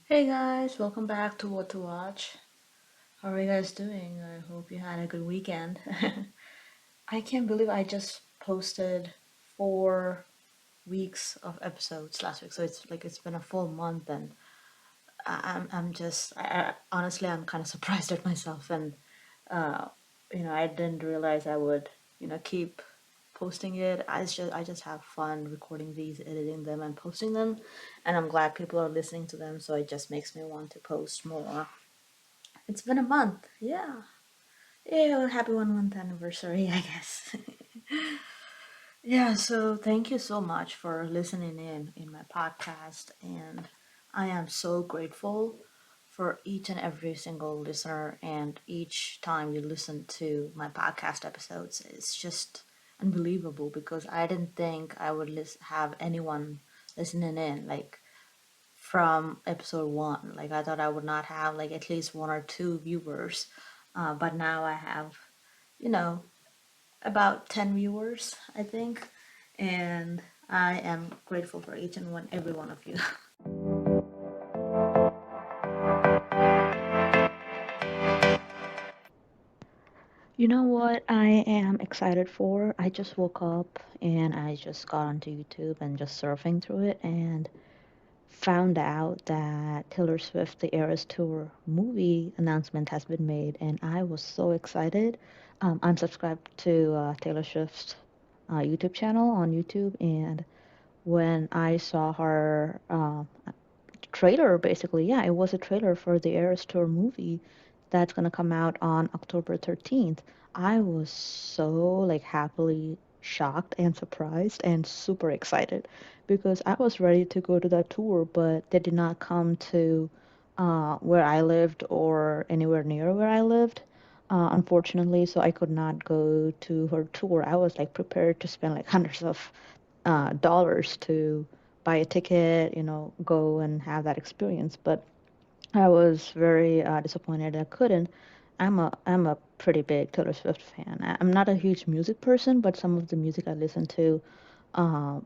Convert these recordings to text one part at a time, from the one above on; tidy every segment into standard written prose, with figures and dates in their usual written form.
Hey guys, welcome back to What to Watch. How are you guys doing? I hope you had a good weekend. I can't believe I just posted 4 weeks of episodes last week, so it's been a full month, and I'm just honestly I'm kind of surprised at myself, and uh, I didn't realize I would keep posting it. I just have fun recording these, editing them, and posting them, and I'm glad people are listening to them. So it just makes me want to post more. It's been a month. Yeah. Yeah, well, happy 1 month anniversary, I guess. Yeah, so thank you so much for listening in my podcast, and I am so grateful for each and every single listener, and each time you listen to my podcast episodes. It's just unbelievable because I didn't think I would have anyone listening in, like from episode one. Like I thought I would not have like at least one or two viewers, but now I have, you know, about 10 viewers, I think, and I am grateful for each and every one of you. You know what I am excited for? I just woke up and I just got onto YouTube and just surfing through it and found out that Taylor Swift The Eras Tour movie announcement has been made, and I was so excited. I'm subscribed to Taylor Swift's YouTube channel on YouTube, and when I saw her trailer, basically, yeah, it was a trailer for the Eras Tour movie that's gonna come out on October 13th. I was so like happily shocked and surprised and super excited because I was ready to go to that tour, but they did not come to where I lived or anywhere near where I lived. Unfortunately, so I could not go to her tour. I was like prepared to spend like hundreds of dollars to buy a ticket, go and have that experience. But I was very disappointed I couldn't. I'm a pretty big Taylor Swift fan. I'm not a huge music person, but some of the music I listen to, uh,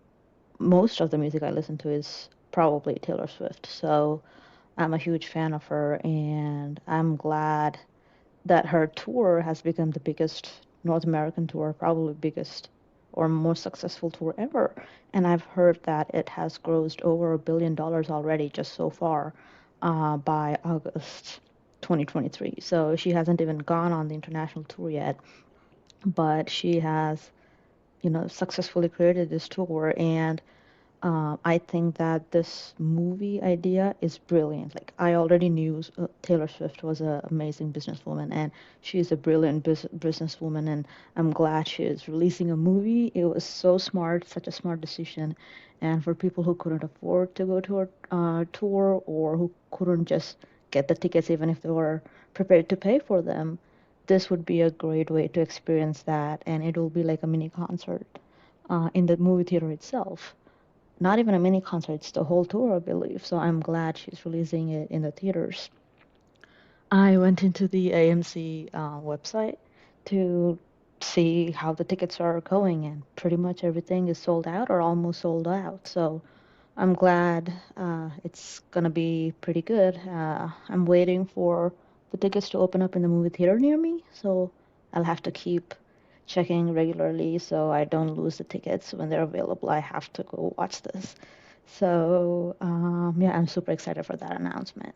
most of the music I listen to is probably Taylor Swift. So I'm a huge fan of her, and I'm glad that her tour has become the biggest North American tour, probably biggest or most successful tour ever. And I've heard that it has grossed over $1 billion already just so far by August 2023. So she hasn't even gone on the international tour yet, but she has, successfully created this tour. And I think that this movie idea is brilliant. Like I already knew Taylor Swift was an amazing businesswoman, and she's a brilliant businesswoman. And I'm glad she is releasing a movie. It was so smart, such a smart decision. And for people who couldn't afford to go to her tour or who couldn't just get the tickets, even if they were prepared to pay for them, this would be a great way to experience that. And it will be like a mini concert in the movie theater itself, not even a mini concert, it's the whole tour, I believe. So I'm glad she's releasing it in the theaters. I went into the AMC website to see how the tickets are going, and pretty much everything is sold out or almost sold out. So I'm glad it's gonna be pretty good. I'm waiting for the tickets to open up in the movie theater near me, so I'll have to keep checking regularly so I don't lose the tickets when they're available. I have to go watch this. So yeah, I'm super excited for that announcement.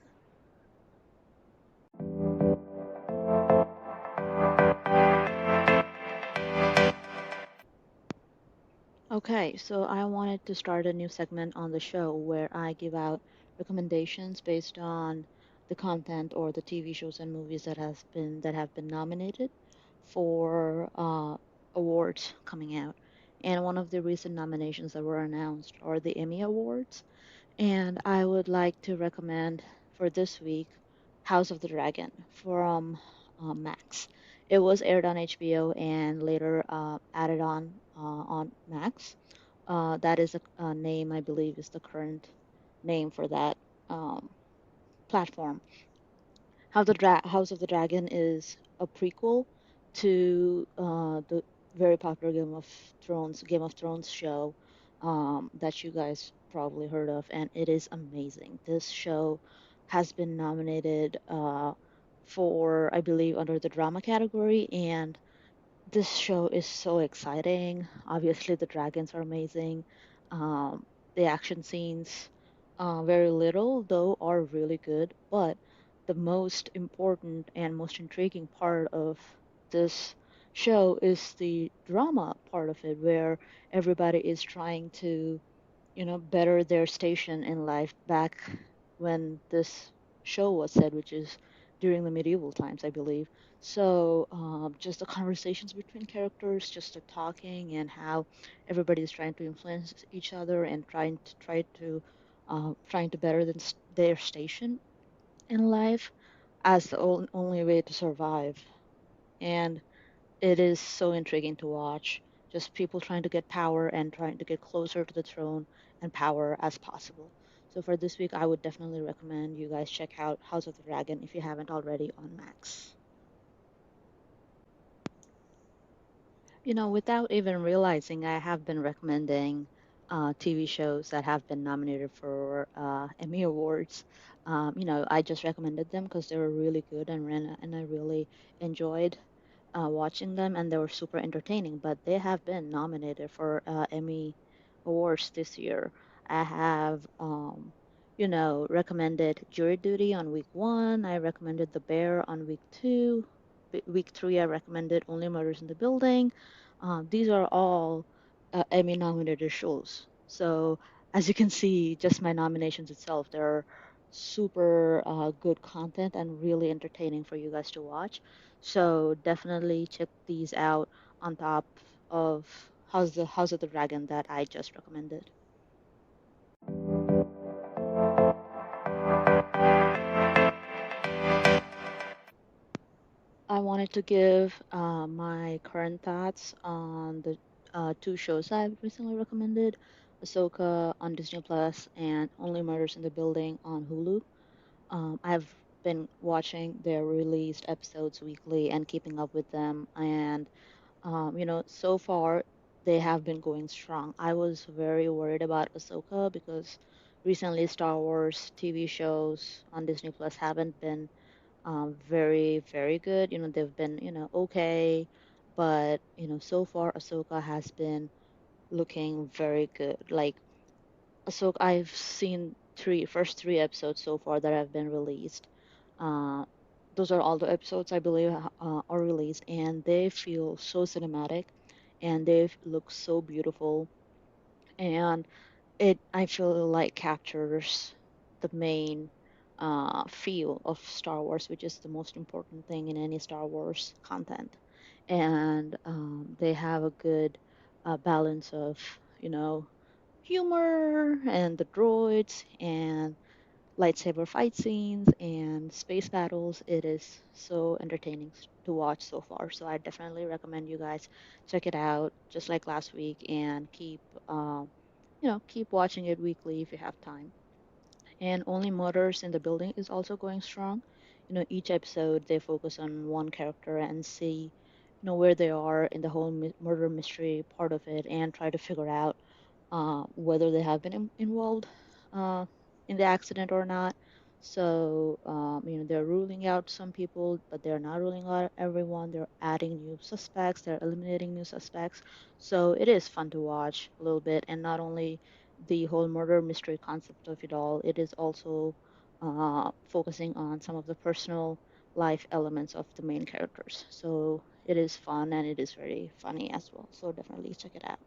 Okay, so I wanted to start a new segment on the show where I give out recommendations based on the content or the TV shows and movies that have been nominated for awards coming out. And one of the recent nominations that were announced are the Emmy Awards. And I would like to recommend for this week House of the Dragon from Max. It was aired on HBO and later added on Max. That is a name, I believe, is the current name for that um, platform. House of the Dragon is a prequel to the very popular Game of Thrones show that you guys probably heard of, and it is amazing. This show, has been nominated for, I believe, under the drama category. And this show is so exciting. Obviously, the dragons are amazing. Um, the action scenes, very little, though, are really good. But the most important and most intriguing part of this show is the drama part of it, where everybody is trying to, better their station in life back when this show was set, which is during the medieval times, I believe. So just the conversations between characters, just the talking, and how everybody is trying to influence each other and trying to better their station in life as the only way to survive. And it is so intriguing to watch. Just people trying to get power and trying to get closer to the throne and power as possible. So for this week, I would definitely recommend you guys check out House of the Dragon if you haven't already on Max. Without even realizing, I have been recommending TV shows that have been nominated for Emmy Awards. I just recommended them because they were really good and I really enjoyed watching them, and they were super entertaining. But they have been nominated for Emmy Awards this year. I have, recommended Jury Duty on week one. I recommended The Bear on week two. Week three, I recommended Only Murders in the Building. These are all Emmy nominated shows. So as you can see, just my nominations itself, they're super good content and really entertaining for you guys to watch. So definitely check these out on top of House of the Dragon that I just recommended. I wanted to give my current thoughts on the two shows I've recently recommended, Ahsoka on Disney Plus and Only Murders in the Building on Hulu. I've been watching their released episodes weekly and keeping up with them, and so far they have been going strong. I was very worried about Ahsoka because recently Star Wars TV shows on Disney Plus haven't been very, very good. They've been, okay, but, so far Ahsoka has been looking very good. Like, Ahsoka, I've seen first three episodes so far that have been released. Uh, those are all the episodes I believe are released, and they feel so cinematic, and they look so beautiful, and it I feel like captures the main feel of Star Wars, which is the most important thing in any Star Wars content. And they have a good balance of, humor and the droids and lightsaber fight scenes and space battles. It is so entertaining to watch so far. So I definitely recommend you guys check it out, just like last week, and keep watching it weekly if you have time. And Only Murders in the Building is also going strong. Each episode they focus on one character and see, where they are in the whole murder mystery part of it and try to figure out whether they have been involved uh, in the accident or not. So, they're ruling out some people, but they're not ruling out everyone. They're adding new suspects, they're eliminating new suspects. So, it is fun to watch a little bit. And not only the whole murder mystery concept of it all, it is also focusing on some of the personal life elements of the main characters. So, it is fun and it is very funny as well. So, definitely check it out.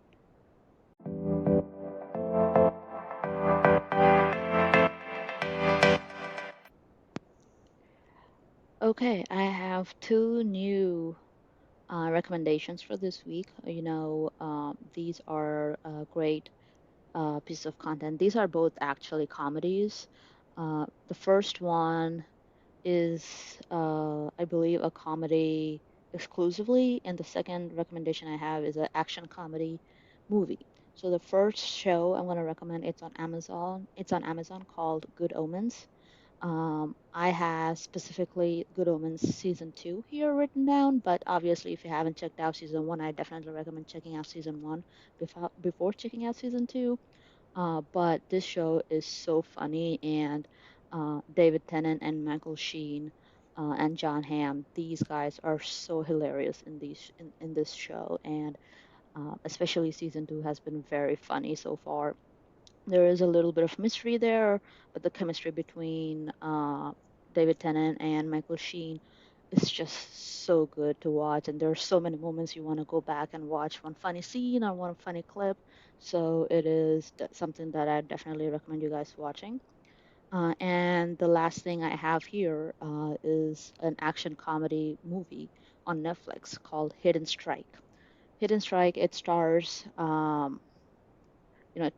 Okay, I have two new recommendations for this week. These are great pieces of content. These are both actually comedies. The first one is, I believe, a comedy exclusively, and the second recommendation I have is an action comedy movie. So the first show I'm going to recommend, it's on Amazon. It's on Amazon called Good Omens. I have specifically Good Omens season two here written down, but obviously, if you haven't checked out season one, I definitely recommend checking out season one before checking out season two. But this show is so funny, and David Tennant and Michael Sheen and John Hamm. These guys are so hilarious in this show, and especially season two has been very funny so far. There is a little bit of mystery there, but the chemistry between David Tennant and Michael Sheen is just so good to watch. And there are so many moments you want to go back and watch one funny scene or one funny clip. So it is something that I definitely recommend you guys watching. And the last thing I have here is an action comedy movie on Netflix called Hidden Strike. Hidden Strike, it stars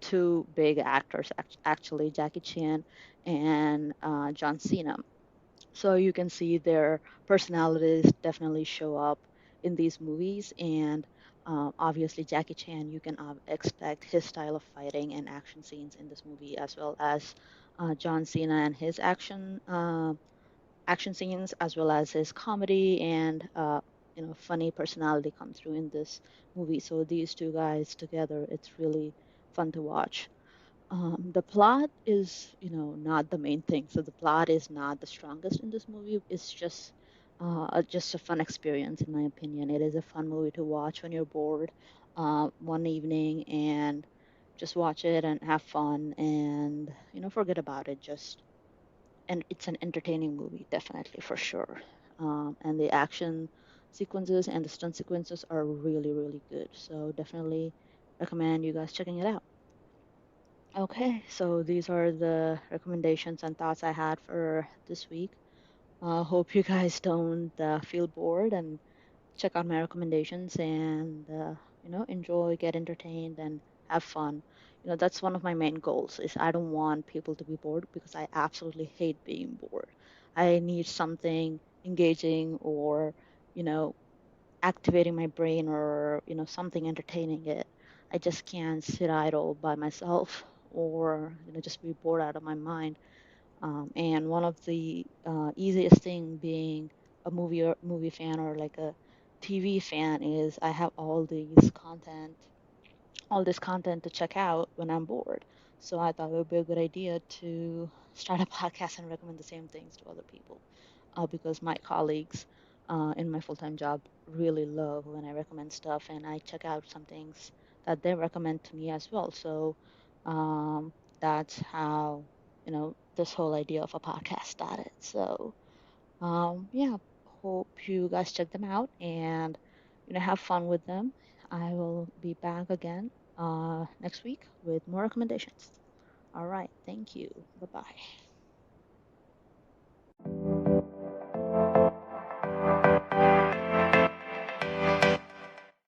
two big actors actually, Jackie Chan and John Cena. So you can see their personalities definitely show up in these movies, and obviously Jackie Chan, you can expect his style of fighting and action scenes in this movie, as well as John Cena and his action scenes, as well as his comedy and funny personality come through in this movie. So these two guys together, it's really fun to watch. The plot is, not the main thing. So the plot is not the strongest in this movie. It's just a fun experience, in my opinion. It is a fun movie to watch when you're bored, one evening, and just watch it and have fun, and forget about it. And it's an entertaining movie, definitely for sure. And the action sequences and the stunt sequences are really, really good. So definitely recommend you guys checking it out. Okay, so these are the recommendations and thoughts I had for this week. Hope you guys don't feel bored and check out my recommendations and enjoy, get entertained, and have fun. That's one of my main goals is I don't want people to be bored because I absolutely hate being bored. I need something engaging or you know activating my brain or something entertaining it. I just can't sit idle by myself or just be bored out of my mind. And one of the easiest thing being a movie fan or like a TV fan is I have all this content to check out when I'm bored. So I thought it would be a good idea to start a podcast and recommend the same things to other people because my colleagues in my full-time job really love when I recommend stuff and I check out some things that they recommend to me as well. So um, that's how, this whole idea of a podcast started. So yeah, hope you guys check them out and, have fun with them. I will be back again next week with more recommendations. All right. Thank you. Bye bye.